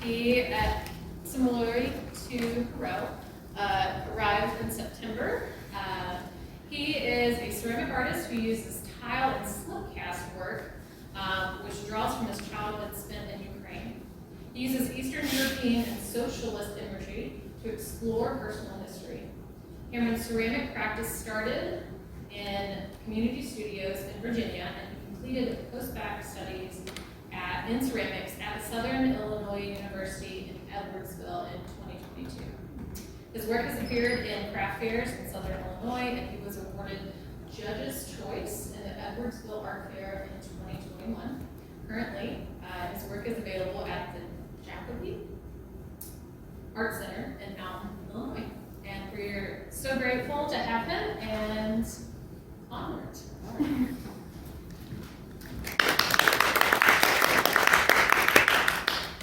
He, similarly to Perot, arrived in September. He is a ceramic artist who uses tile and slipcast work, which draws from his childhood spent in Ukraine. He uses Eastern European and socialist imagery to explore personal history. Cameron's ceramic practice started in community studios in Virginia, and he completed post-bac studies in ceramics at Southern Illinois University in Edwardsville in 2022. His work has appeared in craft fairs in Southern Illinois, and he was awarded Judge's Choice in the Edwardsville Art Fair in 2021. Currently, his work is available at the Jacobi Art Center in Alton, Illinois. And we're so grateful to have him and honored.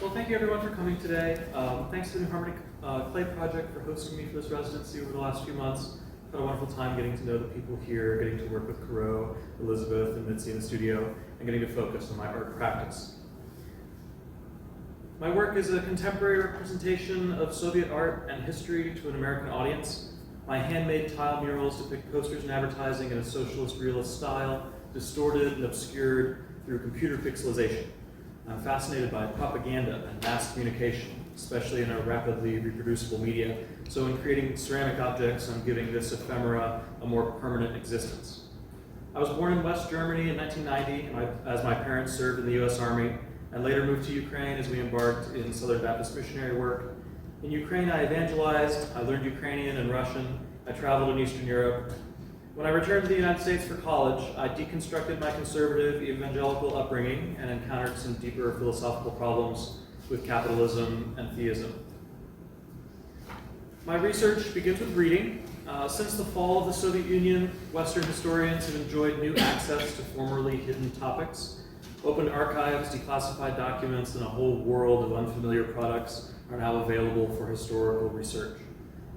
Well, thank you everyone for coming today. Thanks to the New Harmony Clay Project for hosting me for this residency over the last few months. I've had a wonderful time getting to know the people here, getting to work with Perot, Elizabeth, and Mitzi in the studio, and getting to focus on my art practice. My work is a contemporary representation of Soviet art and history to an American audience. My handmade tile murals depict posters and advertising in a socialist realist style, distorted and obscured through computer pixelization. I'm fascinated by propaganda and mass communication, especially in a rapidly reproducible media. So in creating ceramic objects, I'm giving this ephemera a more permanent existence. I was born in West Germany in 1990 as my parents served in the US Army, and later moved to Ukraine as we embarked in Southern Baptist missionary work. In Ukraine, I evangelized, I learned Ukrainian and Russian, I traveled in Eastern Europe. When I returned to the United States for college, I deconstructed my conservative evangelical upbringing and encountered some deeper philosophical problems with capitalism and theism. My research begins with reading. Since the fall of the Soviet Union, Western historians have enjoyed new access to formerly hidden topics. Open archives, declassified documents, and a whole world of unfamiliar products are now available for historical research.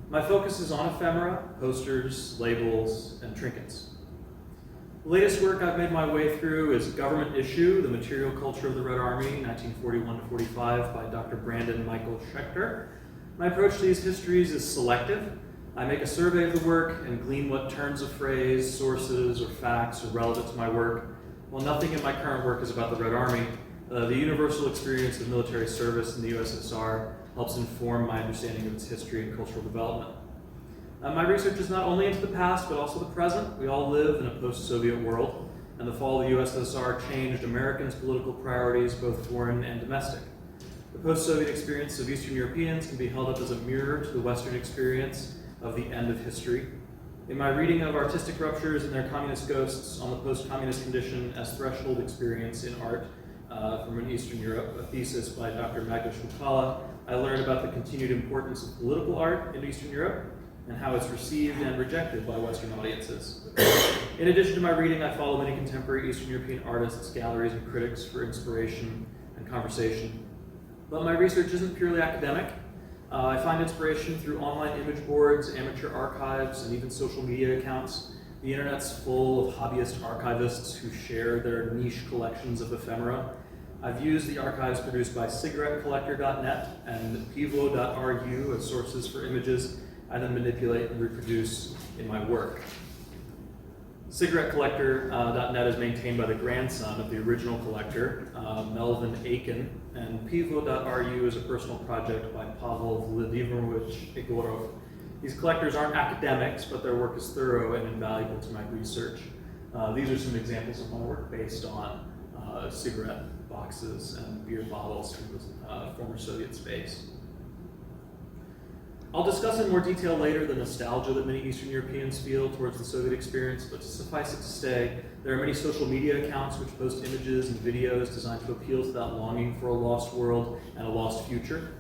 My focus is on ephemera, posters, labels, and trinkets. The latest work I've made my way through is Government Issue, The Material Culture of the Red Army, 1941-45, by Dr. Brandon Michael Schechter. My approach to these histories is selective. I make a survey of the work and glean what turns of phrase, sources, or facts are relevant to my work. While nothing in my current work is about the Red Army, the universal experience of military service in the USSR helps inform my understanding of its history and cultural development. My research is not only into the past, but also the present. We all live in a post-Soviet world, and the fall of the USSR changed Americans' political priorities, both foreign and domestic. The post-Soviet experience of Eastern Europeans can be held up as a mirror to the Western experience of the end of history. In my reading of Artistic Ruptures and Their Communist Ghosts on the Post-Communist Condition as Threshold Experience in Art from an Eastern Europe, a thesis by Dr. Magda Shulkala, I learned about the continued importance of political art in Eastern Europe and how it's received and rejected by Western audiences. In addition to my reading, I follow many contemporary Eastern European artists, galleries, and critics for inspiration and conversation. But my research isn't purely academic. I find inspiration through online image boards, amateur archives, and even social media accounts. The internet's full of hobbyist archivists who share their niche collections of ephemera. I've used the archives produced by cigarettecollector.net and pivo.ru as sources for images I then manipulate and reproduce in my work. Cigarettecollector.net is maintained by the grandson of the original collector, Melvin Aiken, and pivo.ru is a personal project by Pavel Vladimirovich Igorov. These collectors aren't academics, but their work is thorough and invaluable to my research. These are some examples of my work based on cigarette boxes and beer bottles from the former Soviet space. I'll discuss in more detail later the nostalgia that many Eastern Europeans feel towards the Soviet experience, but to suffice it to say, there are many social media accounts which post images and videos designed to appeal to that longing for a lost world and a lost future.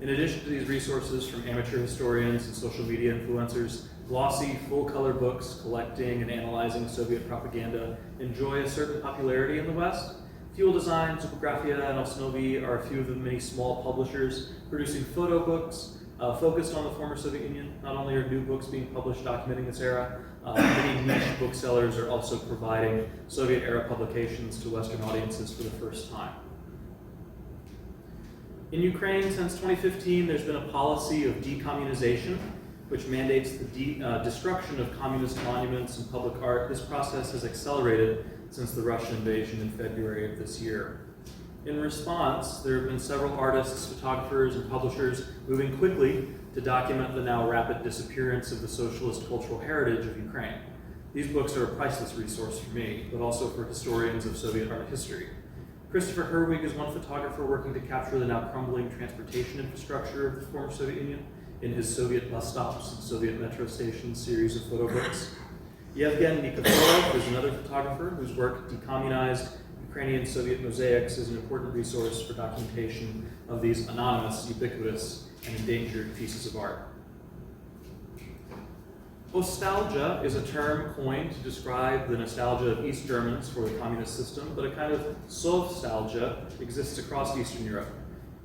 In addition to these resources from amateur historians and social media influencers, glossy, full-color books collecting and analyzing Soviet propaganda enjoy a certain popularity in the West. Fuel Design, Typografia, and Osnovi are a few of the many small publishers producing photo books focused on the former Soviet Union. Not only are new books being published documenting this era, many niche booksellers are also providing Soviet-era publications to Western audiences for the first time. In Ukraine, since 2015, there's been a policy of decommunization, which mandates the destruction of communist monuments and public art. This process has accelerated since the Russian invasion in February of this year. In response, there have been several artists, photographers, and publishers moving quickly to document the now rapid disappearance of the socialist cultural heritage of Ukraine. These books are a priceless resource for me, but also for historians of Soviet art history. Christopher Herwig is one photographer working to capture the now crumbling transportation infrastructure of the former Soviet Union in his Soviet bus stops and Soviet metro stations series of photo books. Yevgen Nikiforov is another photographer whose work, Decommunized Ukrainian Soviet Mosaics, is an important resource for documentation of these anonymous, ubiquitous, and endangered pieces of art. Nostalgia is a term coined to describe the nostalgia of East Germans for the communist system, but a kind of Sovstalgia exists across Eastern Europe.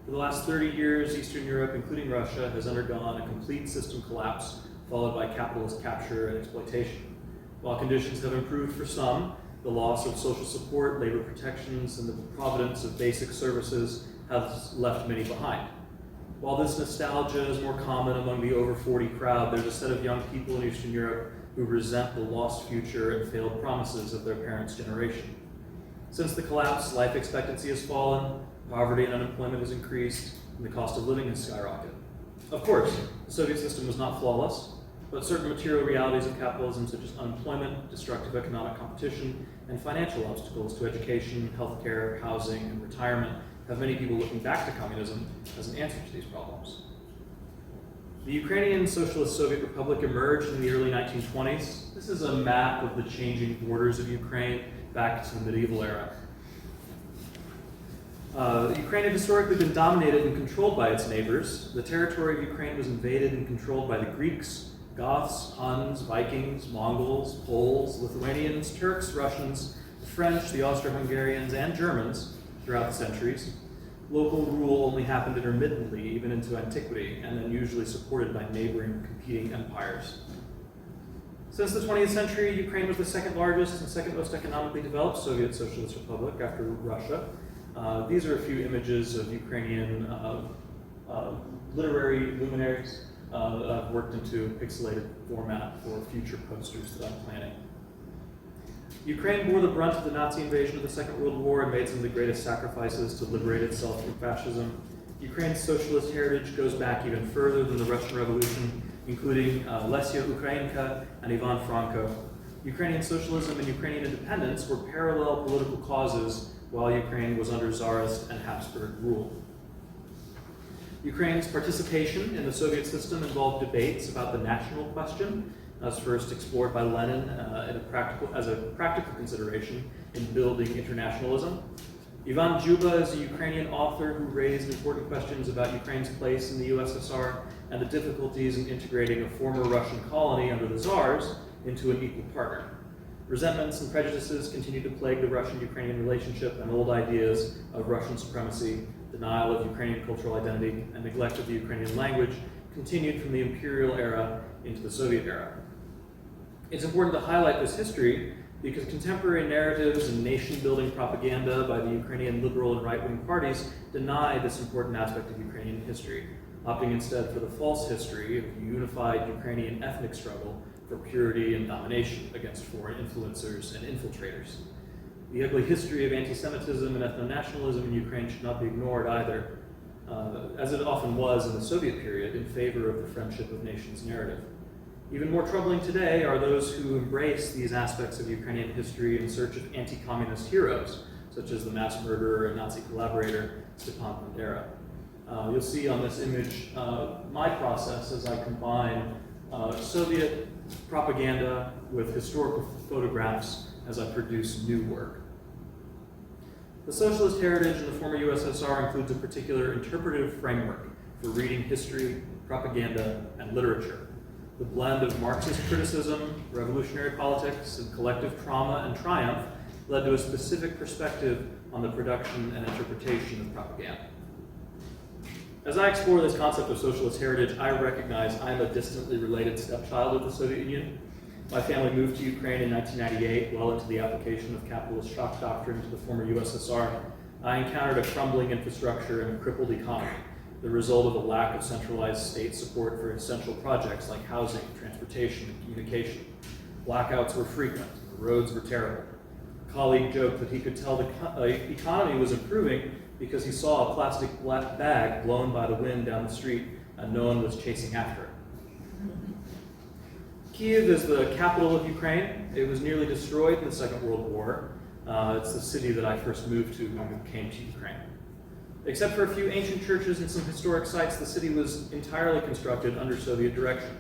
For the last 30 years, Eastern Europe, including Russia, has undergone a complete system collapse, followed by capitalist capture and exploitation. While conditions have improved for some, the loss of social support, labor protections, and the providence of basic services has left many behind. While this nostalgia is more common among the over 40 crowd, there's a set of young people in Eastern Europe who resent the lost future and failed promises of their parents' generation. Since the collapse, life expectancy has fallen, poverty and unemployment has increased, and the cost of living has skyrocketed. Of course, the Soviet system was not flawless, but certain material realities of capitalism, such as unemployment, destructive economic competition, and financial obstacles to education, healthcare, housing, and retirement, have many people looking back to communism as an answer to these problems. The Ukrainian Socialist Soviet Republic emerged in the early 1920s. This is a map of the changing borders of Ukraine back to the medieval era. Ukraine had historically been dominated and controlled by its neighbors. The territory of Ukraine was invaded and controlled by the Greeks, Goths, Huns, Vikings, Mongols, Poles, Lithuanians, Turks, Russians, the French, the Austro-Hungarians, and Germans throughout the centuries. Local rule only happened intermittently, even into antiquity, and then usually supported by neighboring competing empires. Since the 20th century, Ukraine was the second largest and second most economically developed Soviet Socialist Republic after Russia. These are a few images of Ukrainian literary luminaries that I've worked into a pixelated format for future posters that I'm planning. Ukraine bore the brunt of the Nazi invasion of the Second World War and made some of the greatest sacrifices to liberate itself from fascism. Ukraine's socialist heritage goes back even further than the Russian Revolution, including Lesya Ukrainka and Ivan Franko. Ukrainian socialism and Ukrainian independence were parallel political causes while Ukraine was under Tsarist and Habsburg rule. Ukraine's participation in the Soviet system involved debates about the national question, as first explored by Lenin as a practical consideration in building internationalism. Ivan Juba is a Ukrainian author who raised important questions about Ukraine's place in the USSR and the difficulties in integrating a former Russian colony under the Tsars into an equal partner. Resentments and prejudices continue to plague the Russian-Ukrainian relationship, and old ideas of Russian supremacy, denial of Ukrainian cultural identity, and neglect of the Ukrainian language continued from the imperial era into the Soviet era. It's important to highlight this history because contemporary narratives and nation-building propaganda by the Ukrainian liberal and right-wing parties deny this important aspect of Ukrainian history, opting instead for the false history of a unified Ukrainian ethnic struggle for purity and domination against foreign influencers and infiltrators. The ugly history of anti-Semitism and ethno-nationalism in Ukraine should not be ignored either, as it often was in the Soviet period, in favor of the friendship of nations narrative. Even more troubling today are those who embrace these aspects of Ukrainian history in search of anti-communist heroes, such as the mass murderer and Nazi collaborator Stepan Bandera. You'll see on this image my process as I combine Soviet propaganda with historical photographs as I produce new work. The socialist heritage in the former USSR includes a particular interpretive framework for reading history, propaganda, and literature. The blend of Marxist criticism, revolutionary politics, and collective trauma and triumph led to a specific perspective on the production and interpretation of propaganda. As I explore this concept of socialist heritage, I recognize I am a distantly related stepchild of the Soviet Union. My family moved to Ukraine in 1998, well into the application of capitalist shock doctrine to the former USSR. I encountered a crumbling infrastructure and a crippled economy. the result of a lack of centralized state support for essential projects like housing, transportation, and communication. Blackouts were frequent, the roads were terrible. A colleague joked that he could tell the economy was improving because he saw a plastic black bag blown by the wind down the street and no one was chasing after it. Kyiv is the capital of Ukraine. It was nearly destroyed in the Second World War. It's the city that I first moved to when we came to Ukraine. Except for a few ancient churches and some historic sites, the city was entirely constructed under Soviet direction.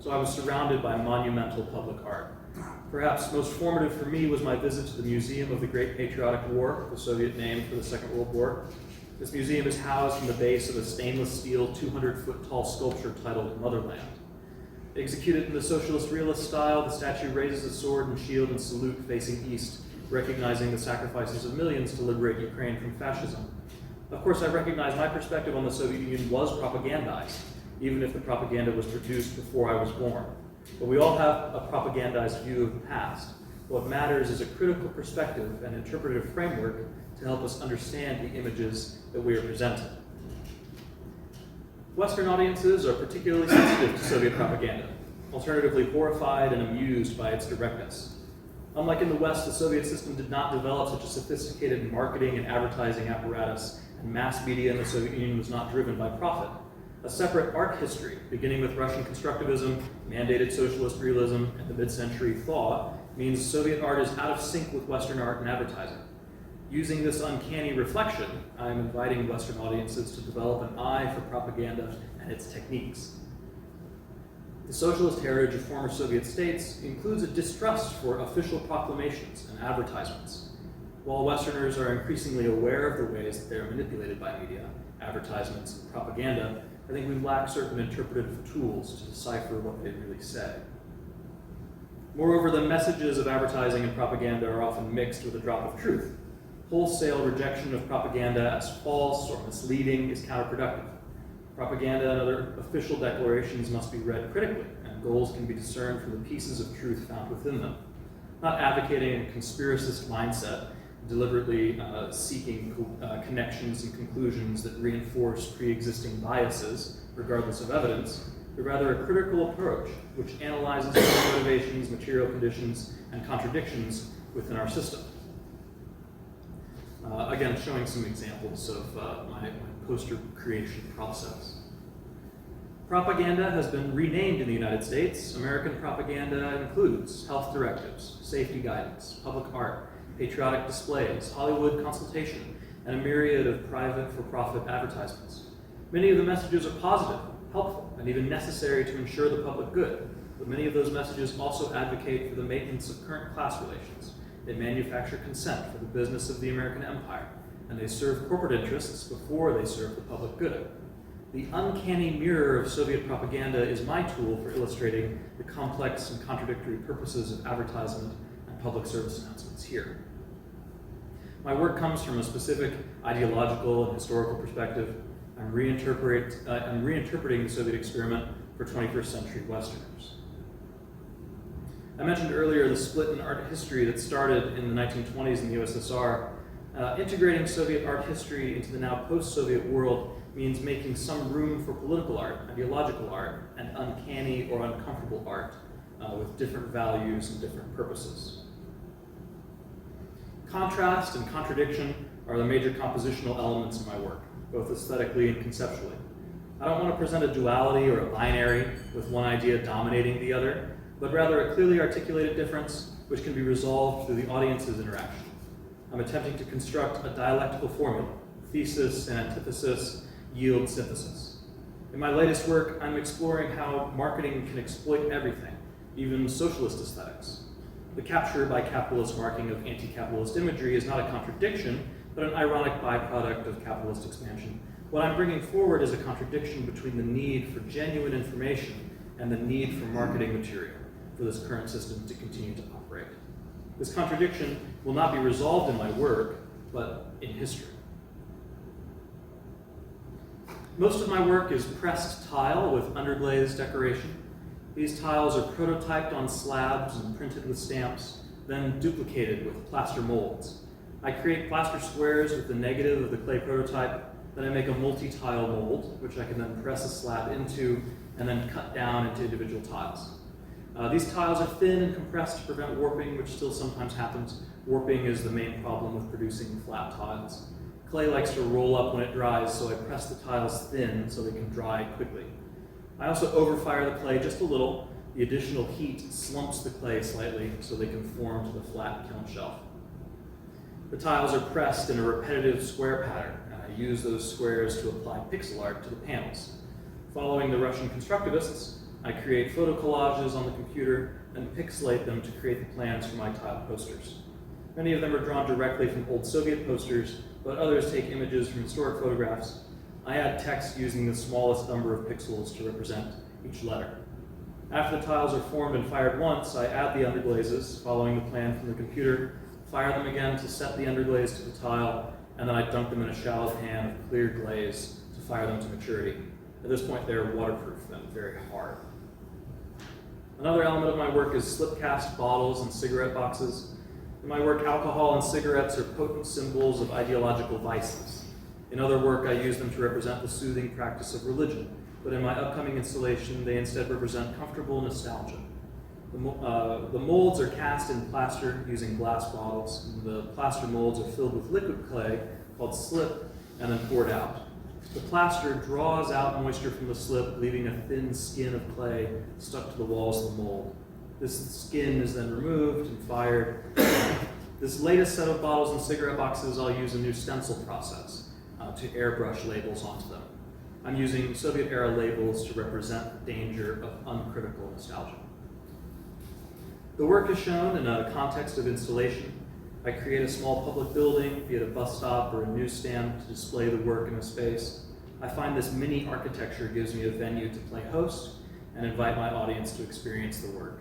So I was surrounded by monumental public art. Perhaps most formative for me was my visit to the Museum of the Great Patriotic War, the Soviet name for the Second World War. This museum is housed in the base of a stainless steel 200-foot tall sculpture titled Motherland. Executed in the socialist realist style, the statue raises a sword and shield in salute facing east, recognizing the sacrifices of millions to liberate Ukraine from fascism. Of course, I recognize my perspective on the Soviet Union was propagandized, even if the propaganda was produced before I was born. But we all have a propagandized view of the past. What matters is a critical perspective and interpretive framework to help us understand the images that we are presented. Western audiences are particularly sensitive to Soviet propaganda, alternatively horrified and amused by its directness. Unlike in the West, the Soviet system did not develop such a sophisticated marketing and advertising apparatus, and mass media in the Soviet Union was not driven by profit. A separate art history, beginning with Russian constructivism, mandated socialist realism, and the mid-century thaw, means Soviet art is out of sync with Western art and advertising. Using this uncanny reflection, I am inviting Western audiences to develop an eye for propaganda and its techniques. The socialist heritage of former Soviet states includes a distrust for official proclamations and advertisements. While Westerners are increasingly aware of the ways that they are manipulated by media, advertisements, and propaganda, I think we lack certain interpretive tools to decipher what they really say. Moreover, the messages of advertising and propaganda are often mixed with a drop of truth. Wholesale rejection of propaganda as false or misleading is counterproductive. Propaganda and other official declarations must be read critically, and goals can be discerned from the pieces of truth found within them. Not advocating a conspiracist mindset, deliberately seeking connections and conclusions that reinforce pre-existing biases, regardless of evidence, but rather a critical approach which analyzes the motivations, material conditions, and contradictions within our system. Again, showing some examples of my poster creation process. Propaganda has been renamed in the United States. American propaganda includes health directives, safety guidance, public art, patriotic displays, Hollywood consultation, and a myriad of private for-profit advertisements. Many of the messages are positive, helpful, and even necessary to ensure the public good, but many of those messages also advocate for the maintenance of current class relations. They manufacture consent for the business of the American empire, and they serve corporate interests before they serve the public good. The uncanny mirror of Soviet propaganda is my tool for illustrating the complex and contradictory purposes of advertisement and public service announcements here. My work comes from a specific ideological and historical perspective. I'm reinterpreting the Soviet experiment for 21st century Westerners. I mentioned earlier the split in art history that started in the 1920s in the USSR. Integrating Soviet art history into the now post-Soviet world means making some room for political art, ideological art, and uncanny or uncomfortable art with different values and different purposes. Contrast and contradiction are the major compositional elements of my work, both aesthetically and conceptually. I don't want to present a duality or a binary with one idea dominating the other, but rather a clearly articulated difference which can be resolved through the audience's interaction. I'm attempting to construct a dialectical formula: thesis and antithesis yield synthesis. In my latest work, I'm exploring how marketing can exploit everything, even socialist aesthetics. The capture by capitalist marking of anti-capitalist imagery is not a contradiction, but an ironic byproduct of capitalist expansion. What I'm bringing forward is a contradiction between the need for genuine information and the need for marketing material for this current system to continue to operate. This contradiction will not be resolved in my work, but in history. Most of my work is pressed tile with underglazed decoration. These tiles are prototyped on slabs and printed with stamps, then duplicated with plaster molds. I create plaster squares with the negative of the clay prototype, Then I make a multi-tile mold, which I can then press a slab into and then cut down into individual tiles. These tiles are thin and compressed to prevent warping, which still sometimes happens. Warping is the main problem with producing flat tiles. Clay likes to roll up when it dries, so I press the tiles thin so they can dry quickly. I also overfire the clay just a little. The additional heat slumps the clay slightly so they can form to the flat kiln shelf. The tiles are pressed in a repetitive square pattern, and I use those squares to apply pixel art to the panels. Following the Russian constructivists, I create photo collages on the computer and pixelate them to create the plans for my tile posters. Many of them are drawn directly from old Soviet posters, but others take images from historic photographs. I add text using the smallest number of pixels to represent each letter. After the tiles are formed and fired once, I add the underglazes, following the plan from the computer, fire them again to set the underglaze to the tile, and then I dunk them in a shallow pan of clear glaze to fire them to maturity. At this point, they're waterproof and very hard. Another element of my work is slip cast bottles and cigarette boxes. In my work, alcohol and cigarettes are potent symbols of ideological vices. In other work, I use them to represent the soothing practice of religion, but in my upcoming installation, they instead represent comfortable nostalgia. The molds are cast in plaster using glass bottles. The plaster molds are filled with liquid clay called slip and then poured out. The plaster draws out moisture from the slip, leaving a thin skin of clay stuck to the walls of the mold. This skin is then removed and fired. This latest set of bottles and cigarette boxes, I'll use a new stencil process to airbrush labels onto them. I'm using Soviet-era labels to represent the danger of uncritical nostalgia. The work is shown in a context of installation. I create a small public building, be it a bus stop or a newsstand, to display the work in a space. I find this mini architecture gives me a venue to play host and invite my audience to experience the work.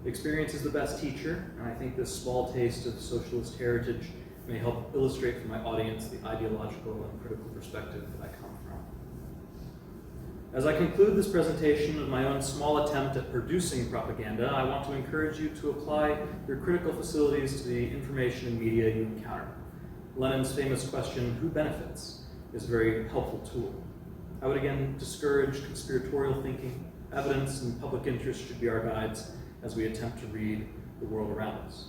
Experience is the best teacher, and I think this small taste of socialist heritage may help illustrate for my audience the ideological and critical perspective that I come from. As I conclude this presentation of my own small attempt at producing propaganda, I want to encourage you to apply your critical facilities to the information and media you encounter. Lenin's famous question, who benefits, is a very helpful tool. I would again discourage conspiratorial thinking. Evidence and public interest should be our guides as we attempt to read the world around us.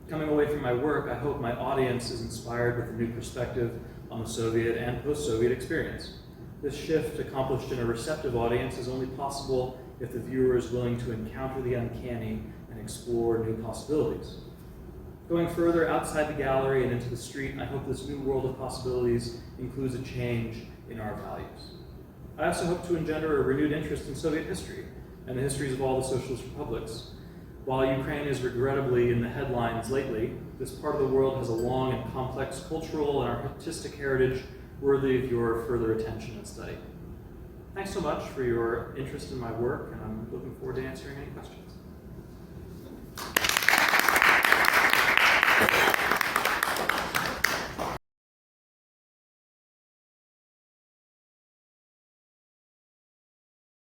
Coming away from my work, I hope my audience is inspired with a new perspective on the Soviet and post-Soviet experience. This shift, accomplished in a receptive audience, is only possible if the viewer is willing to encounter the uncanny and explore new possibilities. Going further outside the gallery and into the street, I hope this new world of possibilities includes a change in our values. I also hope to engender a renewed interest in Soviet history and the histories of all the socialist republics. While Ukraine is regrettably in the headlines lately, this part of the world has a long and complex cultural and artistic heritage worthy of your further attention and study. Thanks so much for your interest in my work, and I'm looking forward to answering any questions.